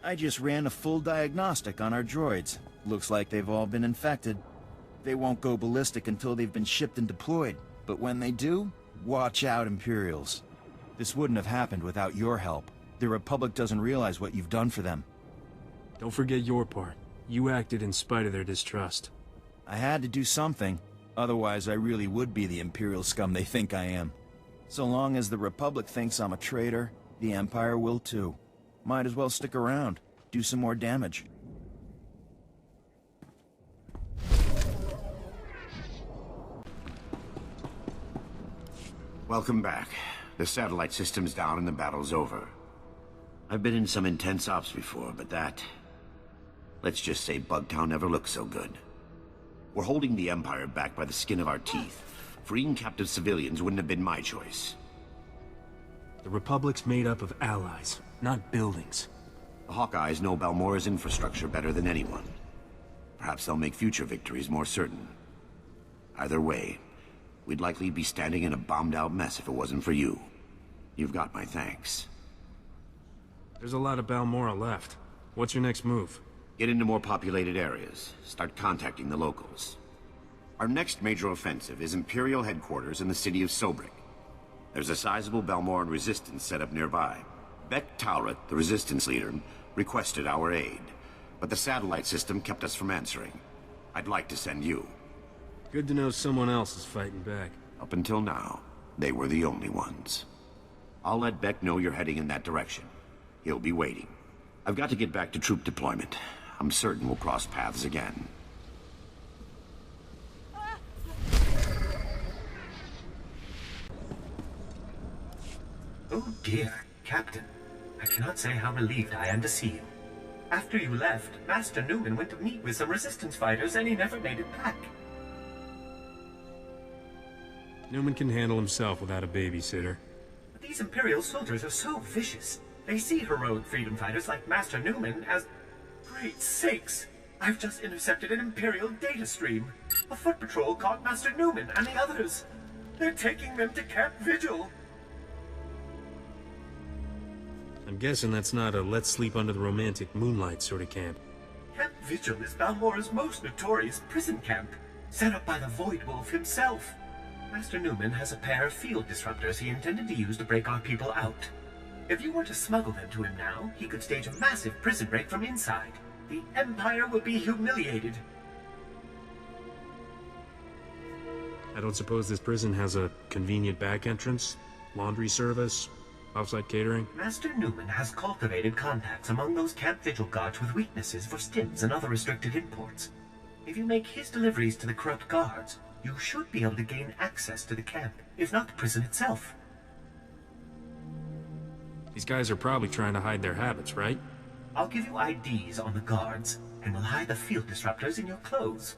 I just ran a full diagnostic on our droids. Looks like they've all been infected. They won't go ballistic until they've been shipped and deployed. But when they do, watch out, Imperials. This wouldn't have happened without your help. The Republic doesn't realize what you've done for them. Don't forget your part. You acted in spite of their distrust. I had to do something. Otherwise, I really would be the Imperial scum they think I am. So long as the Republic thinks I'm a traitor, the Empire will too. Might as well stick around, do some more damage. Welcome back. The satellite system's down and the battle's over. I've been in some intense ops before, but that... let's just say Bugtown never looked so good. We're holding the Empire back by the skin of our teeth. Freeing captive civilians wouldn't have been my choice. The Republic's made up of allies, not buildings. The Hawkeyes know Balmora's infrastructure better than anyone. Perhaps they'll make future victories more certain. Either way, we'd likely be standing in a bombed-out mess if it wasn't for you. You've got my thanks. There's a lot of Balmora left. What's your next move? Get into more populated areas. Start contacting the locals. Our next major offensive is Imperial headquarters in the city of Sobrik. There's a sizable Balmoran resistance set up nearby. Beck Tauret, the resistance leader, requested our aid, but the satellite system kept us from answering. I'd like to send you. Good to know someone else is fighting back. Up until now, they were the only ones. I'll let Beck know you're heading in that direction. He'll be waiting. I've got to get back to troop deployment. I'm certain we'll cross paths again. Oh dear, Captain. I cannot say how relieved I am to see you. After you left, Master Newman went to meet with some resistance fighters and he never made it back. Newman can handle himself without a babysitter. But these Imperial soldiers are so vicious. They see heroic freedom fighters like Master Newman as... Great sakes! I've just intercepted an Imperial data stream. A foot patrol caught Master Newman and the others. They're taking them to Camp Vigil. I'm guessing that's not a let's sleep under the romantic moonlight sort of camp. Camp Vigil is Balmora's most notorious prison camp, set up by the Void Wolf himself. Master Newman has a pair of field disruptors he intended to use to break our people out. If you were to smuggle them to him now, he could stage a massive prison break from inside. The Empire will be humiliated. I don't suppose this prison has a convenient back entrance? Laundry service? Offsite catering? Master Newman has cultivated contacts among those Camp Vigil guards with weaknesses for stims and other restricted imports. If you make his deliveries to the corrupt guards, you should be able to gain access to the camp, if not the prison itself. These guys are probably trying to hide their habits, right? I'll give you IDs on the guards, and we'll hide the field disruptors in your clothes.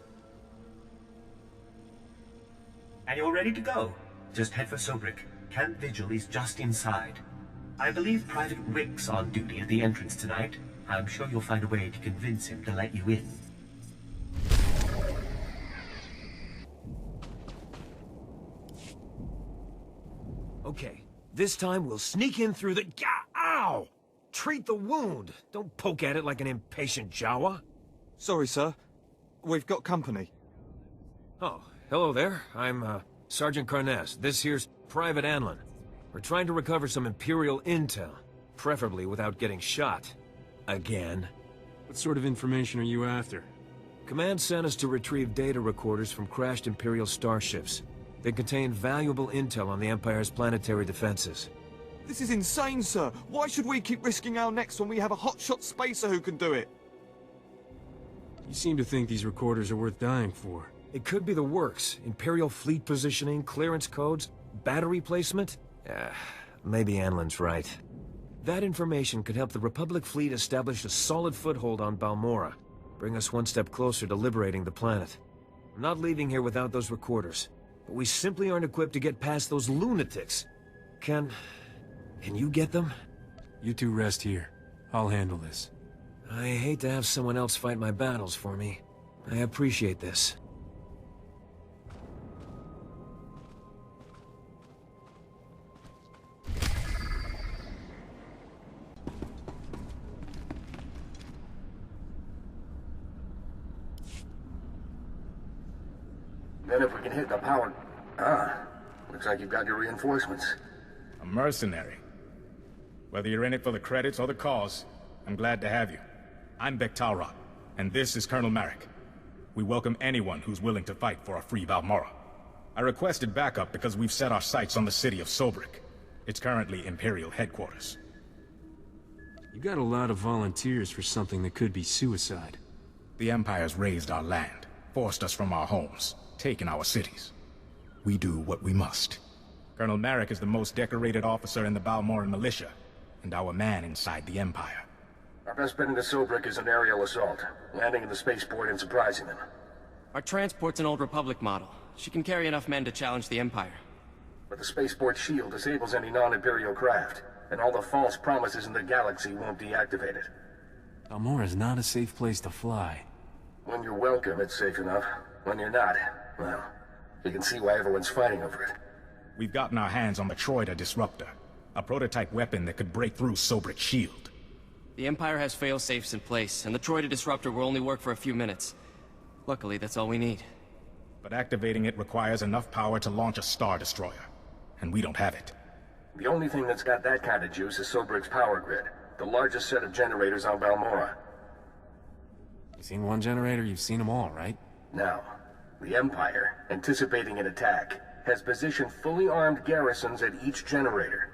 And you're ready to go. Just head for Sobrik. Camp Vigil is just inside. I believe Private Rick's on duty at the entrance tonight. I'm sure you'll find a way to convince him to let you in. Okay, this time we'll sneak in through the... Ow! Treat the wound. Don't poke at it like an impatient Jawa. Sorry, sir. We've got company. Oh, hello there. I'm, Sergeant Carnes. This here's Private Anlin. We're trying to recover some Imperial intel, preferably without getting shot. Again. What sort of information are you after? Command sent us to retrieve data recorders from crashed Imperial starships. They contain valuable intel on the Empire's planetary defenses. This is insane, sir. Why should we keep risking our necks when we have a hotshot spacer who can do it? You seem to think these recorders are worth dying for. It could be the works. Imperial fleet positioning, clearance codes, battery placement. Maybe Anlin's right. That information could help the Republic fleet establish a solid foothold on Balmora. Bring us one step closer to liberating the planet. I'm not leaving here without those recorders. But we simply aren't equipped to get past those lunatics. Can you get them? You two rest here. I'll handle this. I hate to have someone else fight my battles for me. I appreciate this. Then if we can hit the power... Ah, looks like you've got your reinforcements. A mercenary. Whether you're in it for the credits or the cause, I'm glad to have you. I'm Bektalrot, and this is Colonel Marek. We welcome anyone who's willing to fight for a free Balmorra. I requested backup because we've set our sights on the city of Sobrik. It's currently Imperial headquarters. You got a lot of volunteers for something that could be suicide. The Empire's raised our land, forced us from our homes, taken our cities. We do what we must. Colonel Marek is the most decorated officer in the Balmoran militia, and our man inside the Empire. Our best bet into Sobrik is an aerial assault, landing in the spaceport and surprising them. Our transport's an old Republic model. She can carry enough men to challenge the Empire. But the spaceport shield disables any non-Imperial craft, and all the false promises in the galaxy won't deactivate it. Balmorra is not a safe place to fly. When you're welcome, it's safe enough. When you're not, well, you can see why everyone's fighting over it. We've gotten our hands on the Troida Disruptor, a prototype weapon that could break through Sobrik's shield. The Empire has fail-safes in place, and the Troida Disruptor will only work for a few minutes. Luckily, that's all we need. But activating it requires enough power to launch a Star Destroyer, and we don't have it. The only thing that's got that kind of juice is Sobrik's power grid, the largest set of generators on Balmorra. You've seen one generator, you've seen them all, right? Now, the Empire, anticipating an attack, has positioned fully armed garrisons at each generator.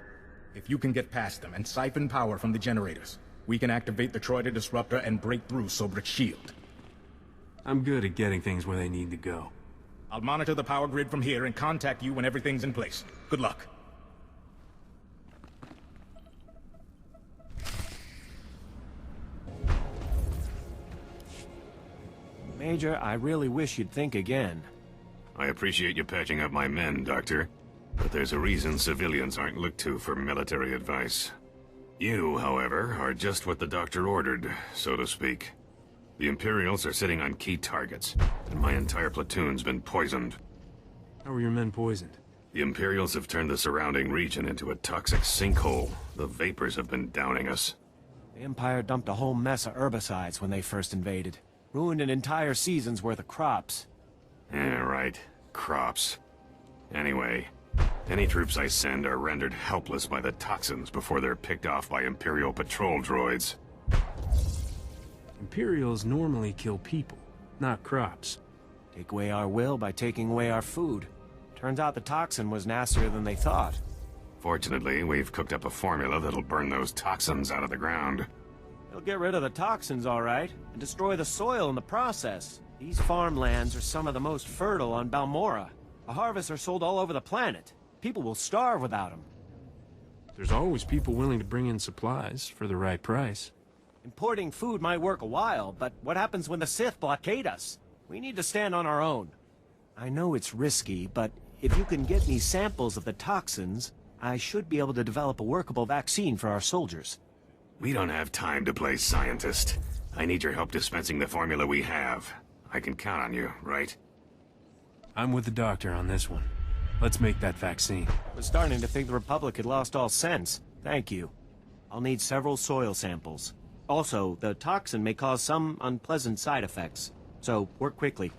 If you can get past them and siphon power from the generators, we can activate the Troida Disruptor and break through Sobrik's shield. I'm good at getting things where they need to go. I'll monitor the power grid from here and contact you when everything's in place. Good luck. Major, I really wish you'd think again. I appreciate you patching up my men, Doctor. But there's a reason civilians aren't looked to for military advice. You, however, are just what the Doctor ordered, so to speak. The Imperials are sitting on key targets, and my entire platoon's been poisoned. How were your men poisoned? The Imperials have turned the surrounding region into a toxic sinkhole. The vapors have been downing us. The Empire dumped a whole mess of herbicides when they first invaded. Ruined an entire season's worth of crops. Yeah, right. Crops. Anyway, any troops I send are rendered helpless by the toxins before they're picked off by Imperial patrol droids. Imperials normally kill people, not crops. Take away our will by taking away our food. Turns out the toxin was nastier than they thought. Fortunately, we've cooked up a formula that'll burn those toxins out of the ground. It'll get rid of the toxins, all right, and destroy the soil in the process. These farmlands are some of the most fertile on Balmorra. The harvests are sold all over the planet. People will starve without them. There's always people willing to bring in supplies for the right price. Importing food might work a while, but what happens when the Sith blockade us? We need to stand on our own. I know it's risky, but if you can get me samples of the toxins, I should be able to develop a workable vaccine for our soldiers. We don't have time to play scientist. I need your help dispensing the formula we have. I can count on you, right? I'm with the Doctor on this one. Let's make that vaccine. I was starting to think the Republic had lost all sense. Thank you. I'll need several soil samples. Also, the toxin may cause some unpleasant side effects, so work quickly.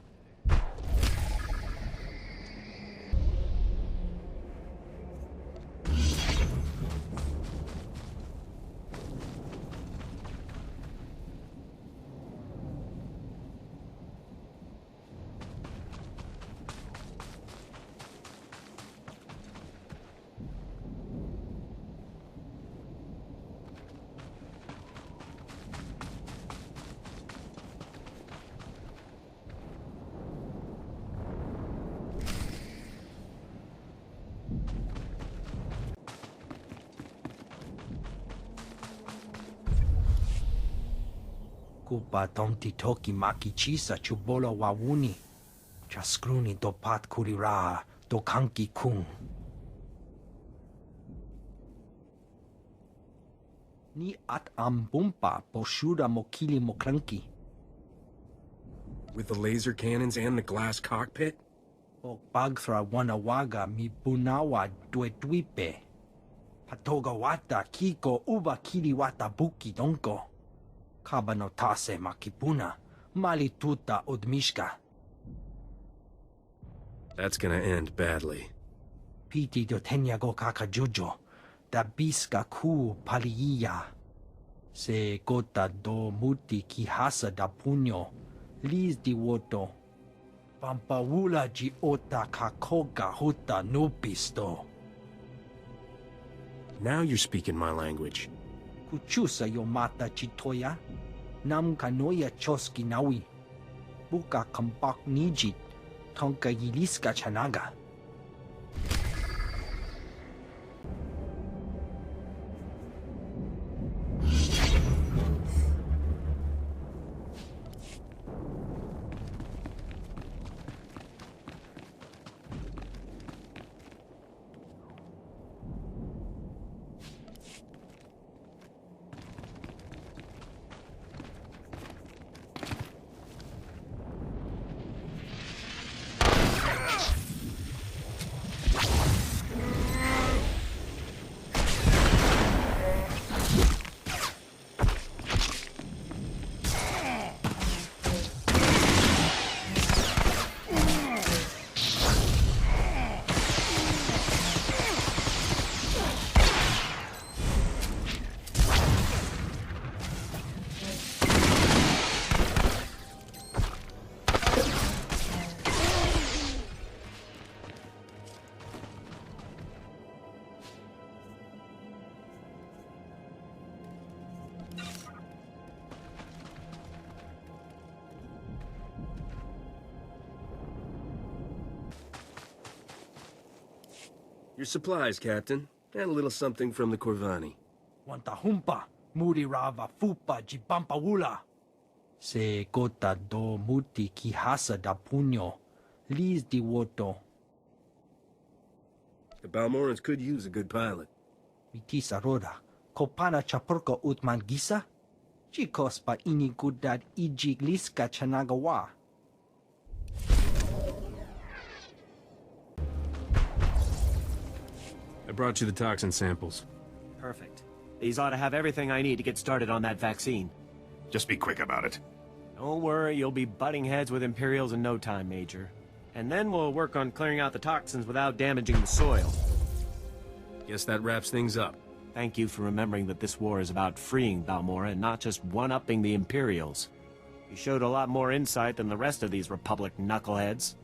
Kupa tomti toki maki chisa chubolo wawuni. Chaskruni dopat kurira dokanki kung. Ni at ambumpa poshura mokili mokranki. With the laser cannons and the glass cockpit? O bagthra wanawaga mi bunawa dueduipe. Patoga wata kiko uba kili wata buki donko. Kabanotase makipuna, malituta odmishka. That's gonna end badly. Piti do tenya go kakajojo. Da biska ku paliya. Se gota do muti ki hasa da puño. Liz di woto. Pampawula ji ota kakoga huta nupisto. Now you're speaking my language. Kuchusa yo mata chitoya. Nam kanoya choski nawi. Buka kampak nijit. Tonka yiliska chanaga. Your supplies, Captain, and a little something from the Corvani. Wanta humpa, muri rava fupa jipampawula. Se gota do muti ki hasa da puño. Liz di woto. The Balmorans could use a good pilot. Vitisa roda. Kopana chapurko utman gisa? Chikos pa ini gudad ijig liska chanagawa. I brought you the toxin samples. Perfect. These ought to have everything I need to get started on that vaccine. Just be quick about it. Don't worry, you'll be butting heads with Imperials in no time, Major. And then we'll work on clearing out the toxins without damaging the soil. Guess that wraps things up. Thank you for remembering that this war is about freeing Balmora and not just one-upping the Imperials. You showed a lot more insight than the rest of these Republic knuckleheads.